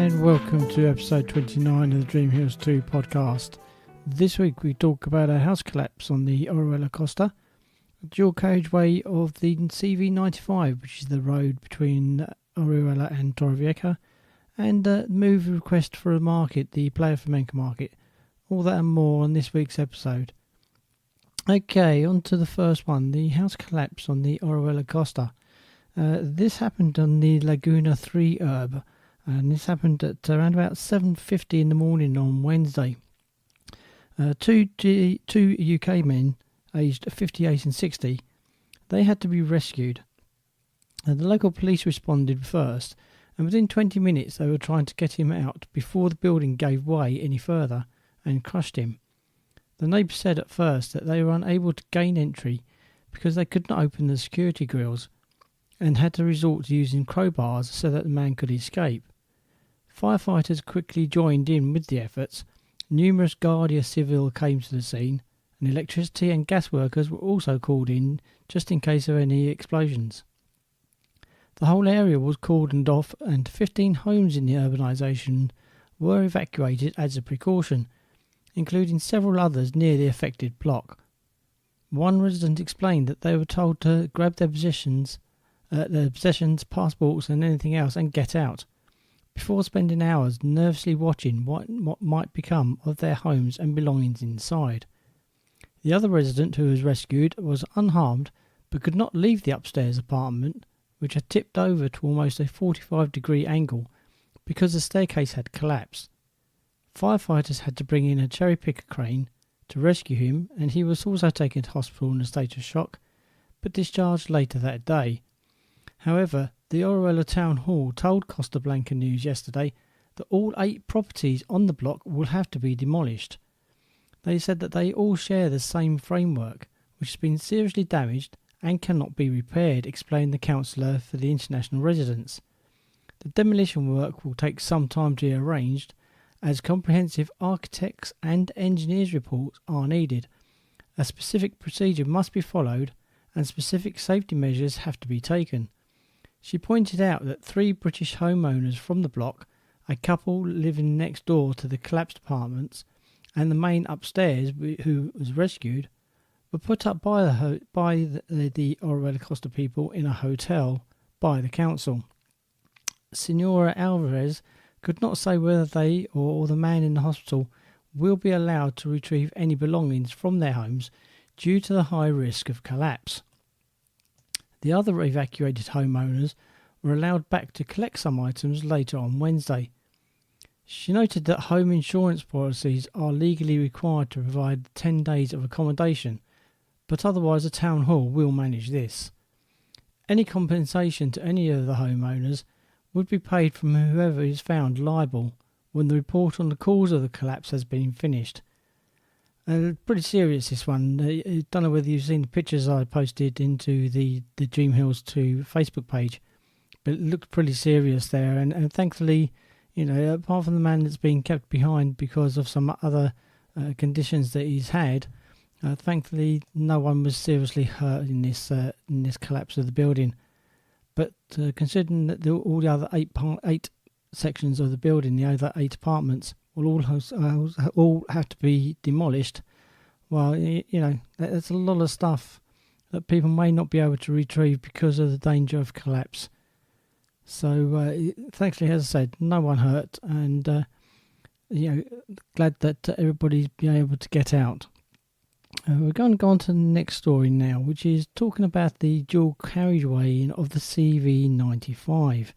and welcome to episode 29 of the Dreamhills 2 podcast. This week we talk about a house collapse on the Orihuela Costa, a dual carriageway of the CV95, which is the road between Orihuela and Torrevieja, and a move request for a market, the Playa Flamenca market. All that and more on this week's episode. Okay, on to the first one, the house collapse on the Orihuela Costa. This happened on the Laguna 3 herb, and this happened at around about 7:50 in the morning on Wednesday. Two UK men, aged 58 and 60, they had to be rescued. The local police responded first, and within 20 minutes they were trying to get him out before the building gave way any further and crushed him. The neighbours said at first that they were unable to gain entry because they could not open the security grills, and had to resort to using crowbars so that the man could escape. Firefighters quickly joined in with the efforts. Numerous Guardia Civil came to the scene, and electricity and gas workers were also called in just in case of any explosions. The whole area was cordoned off, and 15 homes in the urbanisation were evacuated as a precaution, including several others near the affected block. One resident explained that they were told to grab their possessions, passports and anything else and get out, before spending hours nervously watching what might become of their homes and belongings inside. The other resident who was rescued was unharmed but could not leave the upstairs apartment, which had tipped over to almost a 45-degree angle because the staircase had collapsed. Firefighters had to bring in a cherry-picker crane to rescue him, and he was also taken to hospital in a state of shock but discharged later that day. However, the Orihuela Town Hall told Costa Blanca News yesterday that all 8 properties on the block will have to be demolished. They said that they all share the same framework, which has been seriously damaged and cannot be repaired, explained the councillor for the international residents. The demolition work will take some time to be arranged, as comprehensive architects and engineers' reports are needed. A specific procedure must be followed, and specific safety measures have to be taken. She pointed out that 3 British homeowners from the block, a couple living next door to the collapsed apartments, and the main upstairs who was rescued, were put up by the Orihuela Costa people in a hotel by the council. Senora Alvarez could not say whether they or the man in the hospital will be allowed to retrieve any belongings from their homes due to the high risk of collapse. The other evacuated homeowners were allowed back to collect some items later on Wednesday. She noted that home insurance policies are legally required to provide 10 days of accommodation, but otherwise the town hall will manage this. Any compensation to any of the homeowners would be paid from whoever is found liable when the report on the cause of the collapse has been finished. Pretty serious, this one. I don't know whether you've seen the pictures I posted into the Dreamhills 2 Facebook page, but it looked pretty serious there, and thankfully, apart from the man that's been kept behind because of some other conditions that he's had, thankfully no one was seriously hurt in this collapse of the building. But considering that all the other 8 sections of the building, the other 8 apartments, will all have to be demolished, well, that's a lot of stuff that people may not be able to retrieve because of the danger of collapse. So thankfully, as I said, no one hurt, and glad that everybody's been able to get out. We're going to go on to the next story now, which is talking about the dual carriageway of the CV95.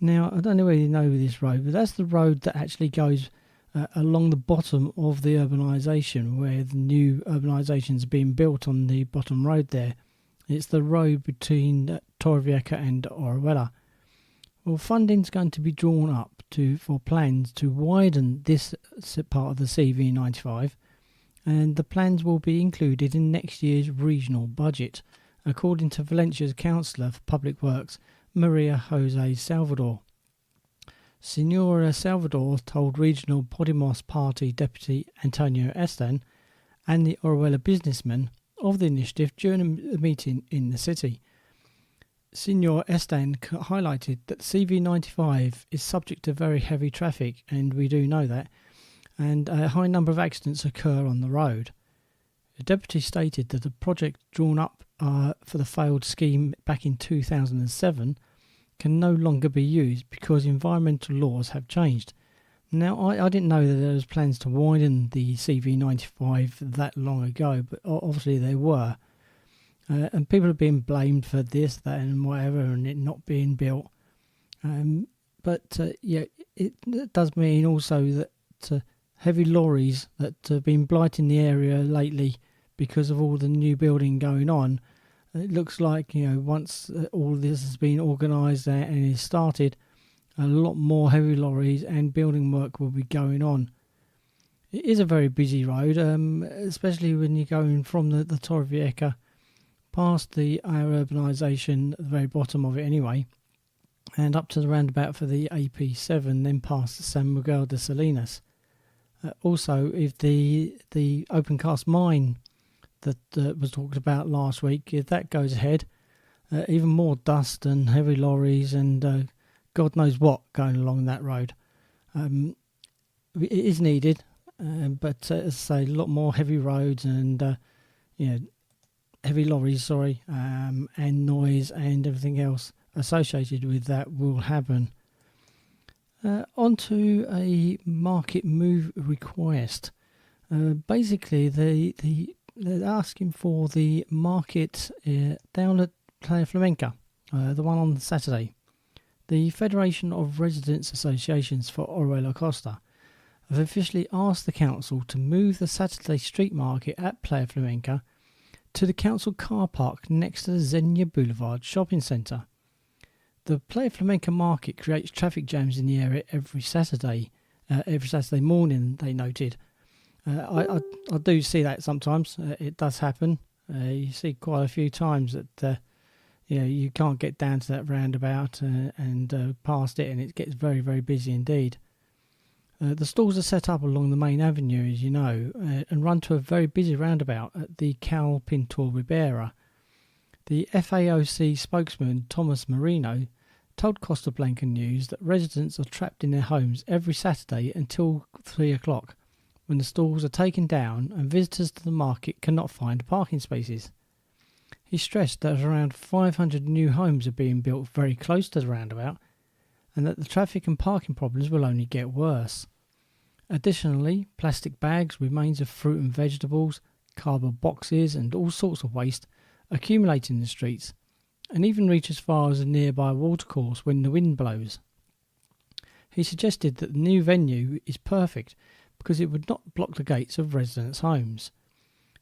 Now, I don't know whether you know this road, but that's the road that actually goes along the bottom of the urbanisation, where the new urbanisation is being built on the bottom road there. It's the road between Torrevieja and Orihuela. Well, funding's going to be drawn up for plans to widen this part of the CV95, and the plans will be included in next year's regional budget, according to Valencia's Councillor for Public Works, Maria Jose Salvador. Senora Salvador told Regional Podemos Party Deputy Antonio Estan and the Orihuela businessman of the initiative during a meeting in the city. Senor Estan highlighted that CV95 is subject to very heavy traffic, and we do know that, and a high number of accidents occur on the road. The deputy stated that the project drawn up for the failed scheme back in 2007 can no longer be used because environmental laws have changed. Now, I didn't know that there was plans to widen the CV95 that long ago, but obviously there were. And people are being blamed for this, that and whatever, and it not being built. It does mean also that heavy lorries that have been blighting the area lately because of all the new building going on, it looks like, once all this has been organised and is started, a lot more heavy lorries and building work will be going on. It is a very busy road, especially when you're going from the Torrevieja past our urbanisation at the very bottom of it anyway, and up to the roundabout for the AP7, then past San Miguel de Salinas. Also, if the open cast mine that was talked about last week, if that goes ahead, even more dust and heavy lorries and God knows what going along that road. It is needed, but as I say, a lot more heavy roads and heavy lorries, and noise and everything else associated with that will happen. Onto a market move request. Basically, they're asking for the market down at Playa Flamenca, the one on Saturday. The Federation of Residents Associations for Orihuela Costa have officially asked the council to move the Saturday street market at Playa Flamenca to the council car park next to the Xenia Boulevard shopping centre. The Playa Flamenca market creates traffic jams in the area every Saturday morning, they noted. I do see that sometimes. It does happen. You see quite a few times that you can't get down to that roundabout and past it, and it gets very, very busy indeed. The stalls are set up along the main avenue, as you know, and run to a very busy roundabout at the Cal Pintor Ribera. The FAOC spokesman, Thomas Marino, told Costa Blanca News that residents are trapped in their homes every Saturday until 3 o'clock, when the stalls are taken down and visitors to the market cannot find parking spaces. He stressed that around 500 new homes are being built very close to the roundabout, and that the traffic and parking problems will only get worse. Additionally, plastic bags, remains of fruit and vegetables, cardboard boxes and all sorts of waste accumulate in the streets, and even reach as far as a nearby watercourse when the wind blows. He suggested that the new venue is perfect because it would not block the gates of residents' homes.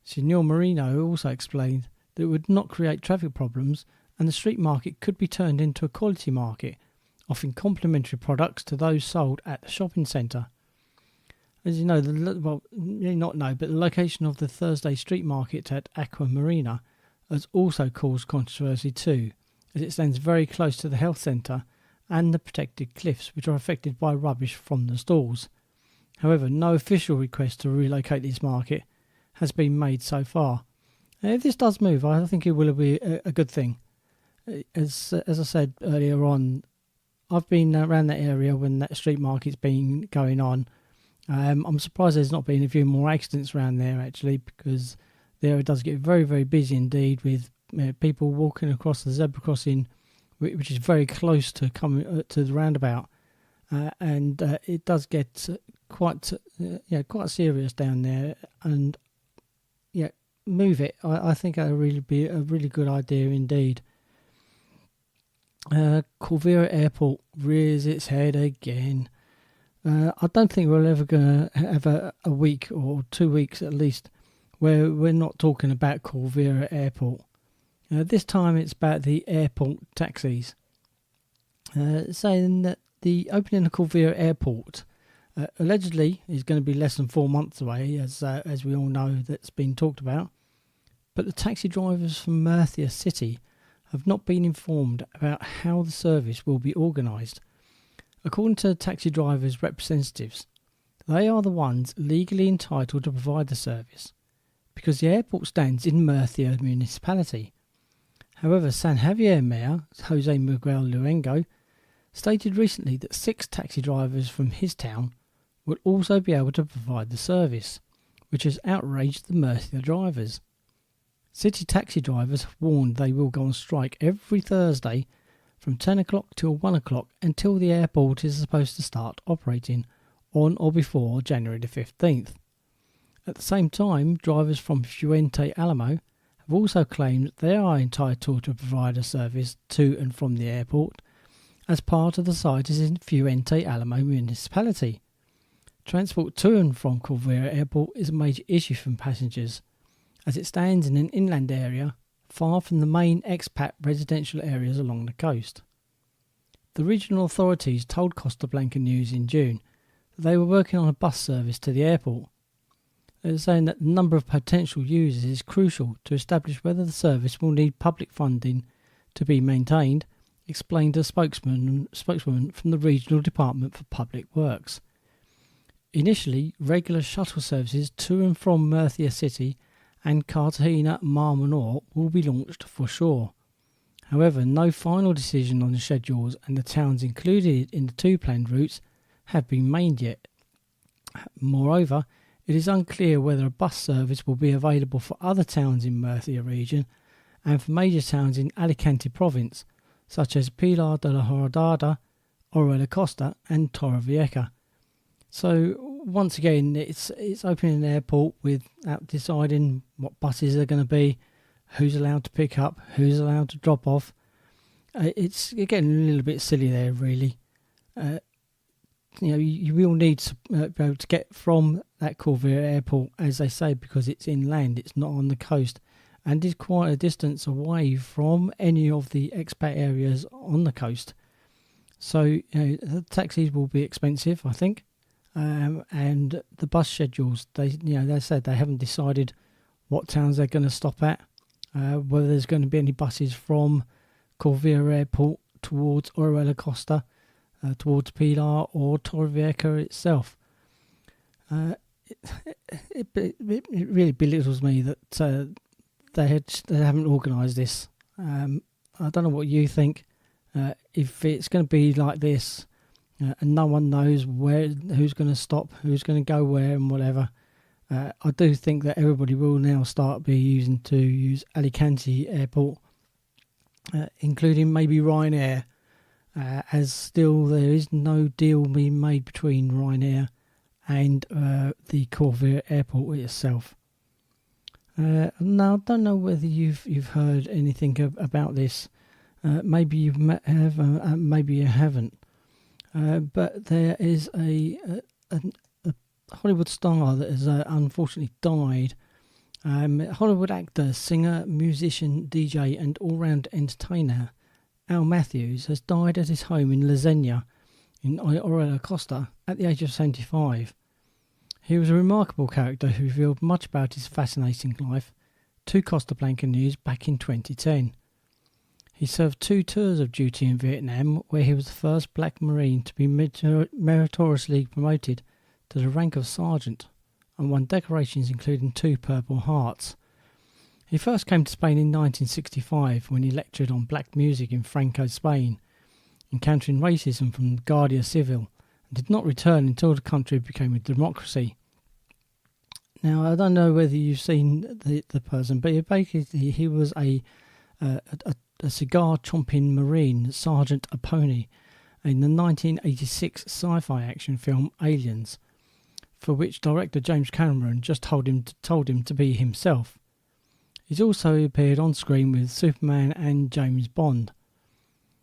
Signor Marino also explained that it would not create traffic problems, and the street market could be turned into a quality market, offering complementary products to those sold at the shopping centre. As you know, the location of the Thursday street market at Aqua Marina has also caused controversy too, as it stands very close to the health centre and the protected cliffs, which are affected by rubbish from the stalls. However, no official request to relocate this market has been made so far. If this does move, I think it will be a good thing. As I said earlier on, I've been around that area when that street market's been going on. I'm surprised there's not been a few more accidents around there actually, because the area does get very, very busy indeed with people walking across the zebra crossing, which is very close to coming to the roundabout, and it does get quite serious down there. And move it. I think that would really be a really good idea indeed. Corvera Airport rears its head again. I don't think we're ever going to have a week or 2 weeks at least where we're not talking about Corvera Airport. This time it's about the airport taxis. Saying that the opening of Corvera Airport allegedly is going to be less than 4 months away, as we all know that's been talked about. But the taxi drivers from Murcia City have not been informed about how the service will be organised. According to the taxi drivers' representatives, they are the ones legally entitled to provide the service, because the airport stands in Murcia municipality. However, San Javier Mayor Jose Miguel Luengo stated recently that 6 taxi drivers from his town will also be able to provide the service, which has outraged the Murcia drivers. City taxi drivers have warned they will go on strike every Thursday from 10 o'clock till 1 o'clock until the airport is supposed to start operating on or before January the 15th. At the same time, drivers from Fuente Alamo have also claimed that they are entitled to provide a service to and from the airport as part of the site is in Fuente Alamo municipality. Transport to and from Corvera Airport is a major issue for passengers, as it stands in an inland area far from the main expat residential areas along the coast. The regional authorities told Costa Blanca News in June that they were working on a bus service to the airport. They were saying that the number of potential users is crucial to establish whether the service will need public funding to be maintained, explained a spokeswoman from the Regional Department for Public Works. Initially, regular shuttle services to and from Murcia City and Cartagena Mar Menor will be launched for sure. However, no final decision on the schedules and the towns included in the 2 planned routes have been made yet. Moreover, it is unclear whether a bus service will be available for other towns in Murcia region and for major towns in Alicante province, such as Pilar de la Horadada, Orihuela Costa and Torrevieja. So once again, it's opening an airport without deciding what buses are going to be, who's allowed to pick up, who's allowed to drop off. It's getting a little bit silly there, really. You will need to be able to get from that Corvera airport, as they say, because it's inland, it's not on the coast, and is quite a distance away from any of the expat areas on the coast. So the taxis will be expensive, I think. And the bus schedules, they said they haven't decided what towns they're going to stop at, whether there's going to be any buses from Corvera Airport towards Orihuela Costa, towards Pilar or Torrevieja itself. It really belittles me that they haven't organised this. I don't know what you think. If it's going to be like this, and no one knows who's going to stop, who's going to go where and whatever. I do think that everybody will now start using Alicante Airport, including maybe Ryanair, as still there is no deal being made between Ryanair and the Corvera Airport itself. Now, I don't know whether you've heard anything about this. Maybe you have, maybe you haven't. But there is a Hollywood star that has unfortunately died. Hollywood actor, singer, musician, DJ and all-round entertainer Al Matthews has died at his home in La Zenia in Orihuela Costa at the age of 75. He was a remarkable character who revealed much about his fascinating life to Costa Blanca News back in 2010. He served 2 tours of duty in Vietnam, where he was the first black Marine to be meritoriously promoted to the rank of sergeant, and won decorations including 2 Purple Hearts. He first came to Spain in 1965 when he lectured on black music in Franco Spain, encountering racism from the Guardia Civil, and did not return until the country became a democracy. Now, I don't know whether you've seen the person, but basically he was a cigar-chomping Marine, Sergeant Apone, in the 1986 sci-fi action film Aliens, for which director James Cameron just told him to be himself. He's also appeared on screen with Superman and James Bond.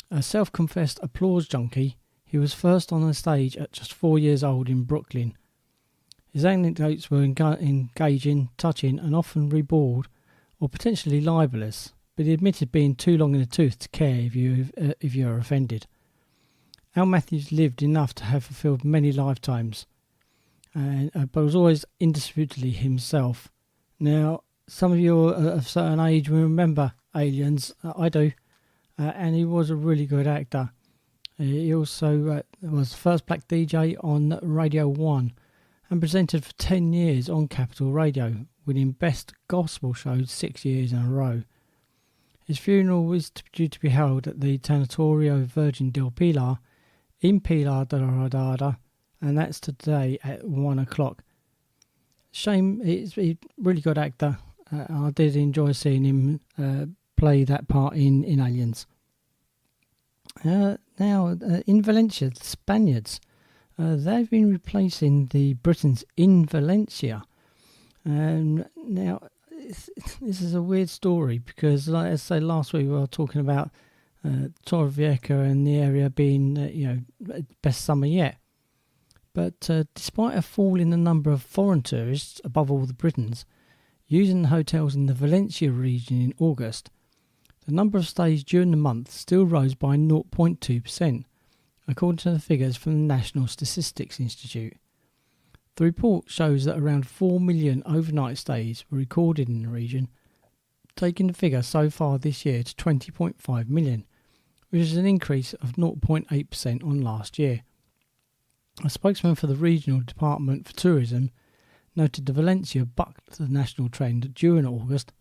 A self-confessed applause junkie, he was first on the stage at just 4 years old in Brooklyn. His anecdotes were engaging, touching and often ribald or potentially libelous, but he admitted being too long in the tooth to care if you are offended. Al Matthews lived enough to have fulfilled many lifetimes, but was always indisputably himself. Now, some of you of a certain age will remember Aliens. I do, and he was a really good actor. He also was the first black DJ on Radio 1 and presented for 10 years on Capital Radio, winning Best Gospel Show 6 years in a row. His funeral is due to be held at the Tanatorio Virgin del Pilar in Pilar de la Rodada, and that's today at 1 o'clock. Shame, he's a really good actor. I did enjoy seeing him play that part in Aliens. Now, in Valencia, the Spaniards, they've been replacing the Britons in Valencia. Now, this is a weird story because, like I say, last week we were talking about Torrevieja and the area being, best summer yet. But despite a fall in the number of foreign tourists, above all the Britons, using the hotels in the Valencia region in August, the number of stays during the month still rose by 0.2%, according to the figures from the National Statistics Institute. The report shows that around 4 million overnight stays were recorded in the region, taking the figure so far this year to 20.5 million, which is an increase of 0.8% on last year. A spokesman for the Regional Department for Tourism noted that Valencia bucked the national trend during August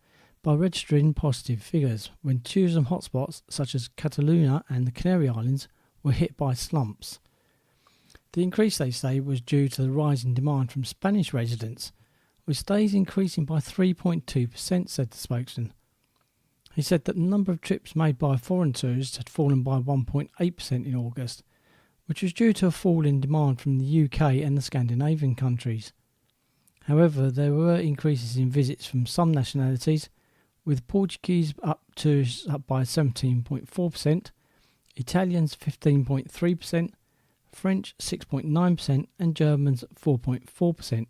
by registering positive figures when tourism hotspots such as Catalonia and the Canary Islands were hit by slumps. The increase, they say, was due to the rise in demand from Spanish residents, with stays increasing by 3.2%, said the spokesman. He said that the number of trips made by foreign tourists had fallen by 1.8% in August, which was due to a fall in demand from the UK and the Scandinavian countries. However, there were increases in visits from some nationalities, with Portuguese up by 17.4%, Italians 15.3%, French 6.9% and Germans 4.4%.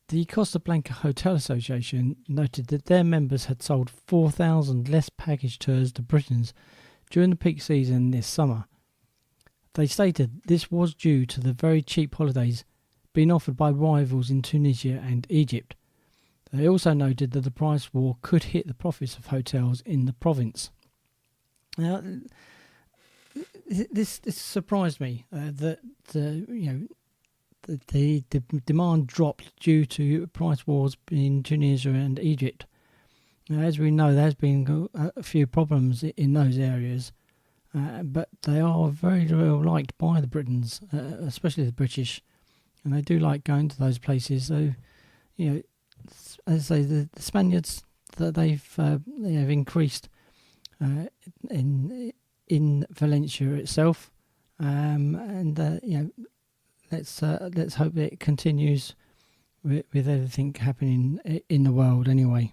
The Costa Blanca Hotel Association noted that their members had sold 4,000 less package tours to Britons during the peak season this summer. They stated this was due to the very cheap holidays being offered by rivals in Tunisia and Egypt. They also noted that the price war could hit the profits of hotels in the province. Now, this surprised me that the demand dropped due to price wars in Tunisia and Egypt. Now, as we know, there's been a few problems in those areas, but they are very well liked by the Britons, especially the British, and they do like going to those places. So, as I say, the Spaniards that they have increased in Valencia itself, and let's hope that it continues with everything happening in the world anyway.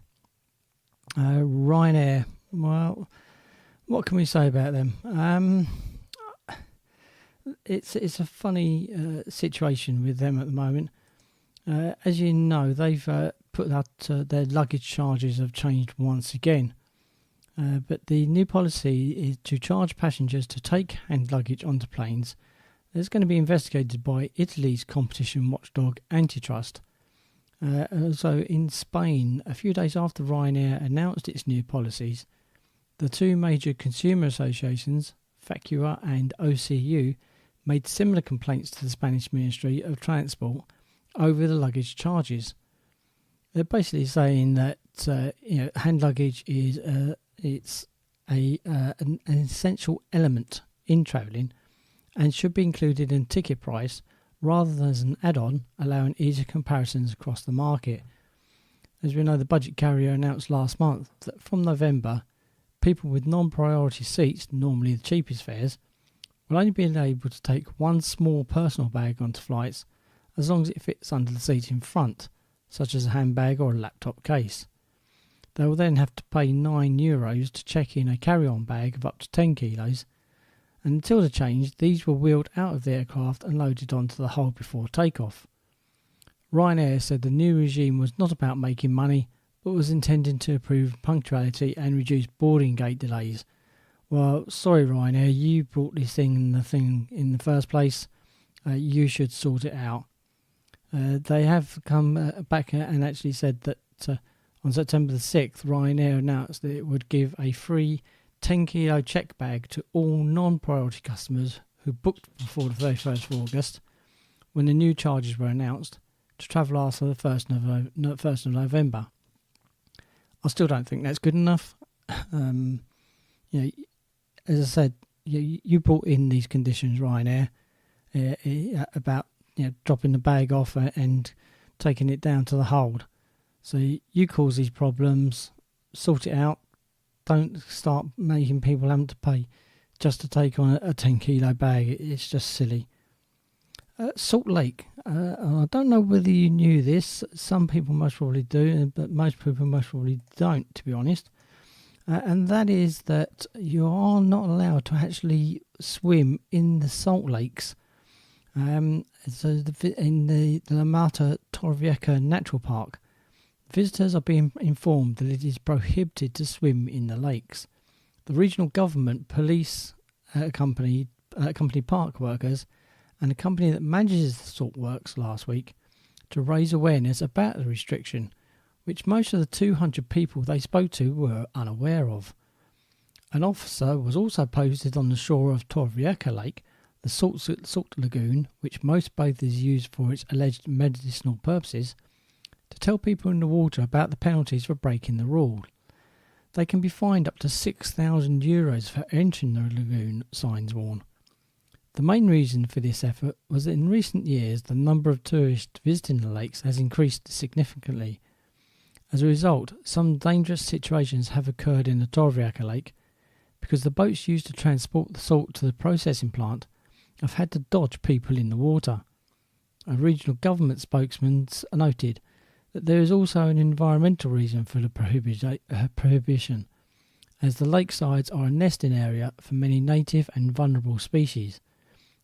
Ryanair, well, what can we say about them? It's a funny situation with them at the moment. As you know, they've put out their luggage charges have changed once again. But the new policy is to charge passengers to take hand luggage onto planes. It's going to be investigated by Italy's competition watchdog Antitrust. Also in Spain, a few days after Ryanair announced its new policies, the two major consumer associations, Facua and OCU, made similar complaints to the Spanish Ministry of Transport over the luggage charges. They're basically saying that hand luggage is an essential element in travelling and should be included in ticket price rather than as an add-on, allowing easier comparisons across the market. As we know, the budget carrier announced last month that from November, people with non-priority seats, normally the cheapest fares, will only be able to take one small personal bag onto flights as long as it fits under the seat in front, such as a handbag or a laptop case. They will then have to pay €9 to check in a carry-on bag of up to 10 kilos, and until the change, these were wheeled out of the aircraft and loaded onto the hull before takeoff. Ryanair said the new regime was not about making money, but was intended to improve punctuality and reduce boarding gate delays. Well, sorry Ryanair, you brought this thing in the first place. You should sort it out. They have come back and actually said that on September the 6th, Ryanair announced that it would give a free 10-kilo check bag to all non-priority customers who booked before the 31st of August, when the new charges were announced, to travel after the 1st of November. I still don't think that's good enough. You know, as I said, you brought in these conditions, Ryanair, about dropping the bag off and taking it down to the hold. So you cause these problems, sort it out. Don't start making people having to pay just to take on a 10 kilo bag. It's just silly. Salt Lake. I don't know whether you knew this. Some people most probably do, but most people most probably don't, to be honest. And that is that you are not allowed to actually swim in the salt lakes. So in the La Mata Torrevieja Natural Park, visitors are being informed that it is prohibited to swim in the lakes. The regional government, police, company park workers, and a company that manages the salt works last week to raise awareness about the restriction, which most of the 200 people they spoke to were unaware of. An officer was also posted on the shore of Torrevieja Lake, the salt lagoon, which most bathers use for its alleged medicinal purposes, to tell people in the water about the penalties for breaking the rule. They can be fined up to €6,000 for entering the lagoon, signs warn. The main reason for this effort was that in recent years the number of tourists visiting the lakes has increased significantly. As a result, some dangerous situations have occurred in the Torrevieja Lake because the boats used to transport the salt to the processing plant have had to dodge people in the water. A regional government spokesman noted that there is also an environmental reason for the prohibition, as the lakesides are a nesting area for many native and vulnerable species,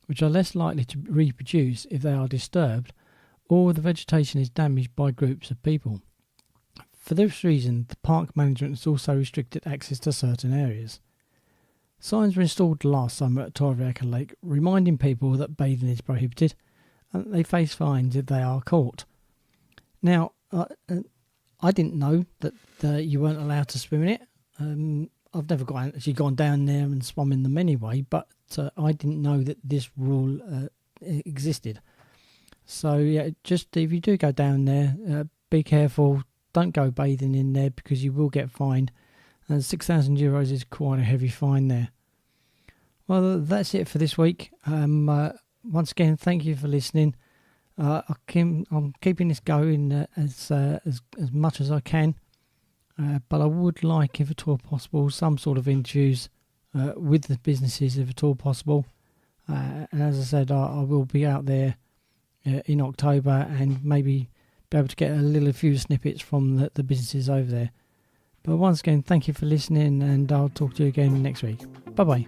which are less likely to reproduce if they are disturbed or the vegetation is damaged by groups of people. For this reason, the park management has also restricted access to certain areas. Signs were installed last summer at Torrevieja Lake reminding people that bathing is prohibited and that they face fines if they are caught. Now, I didn't know that you weren't allowed to swim in it. I've never actually gone down there and swum in them anyway, but I didn't know that this rule existed. So yeah, just if you do go down there, be careful. Don't go bathing in there because you will get fined. And €6,000 is quite a heavy fine there. Well, that's it for this week. Once again, thank you for listening. I'm keeping this going as much as I can, but I would like, if at all possible, some sort of interviews with the businesses, if at all possible. And as I said, I will be out there in October and maybe be able to get a few snippets from the businesses over there. But once again, thank you for listening, and I'll talk to you again next week. Bye-bye.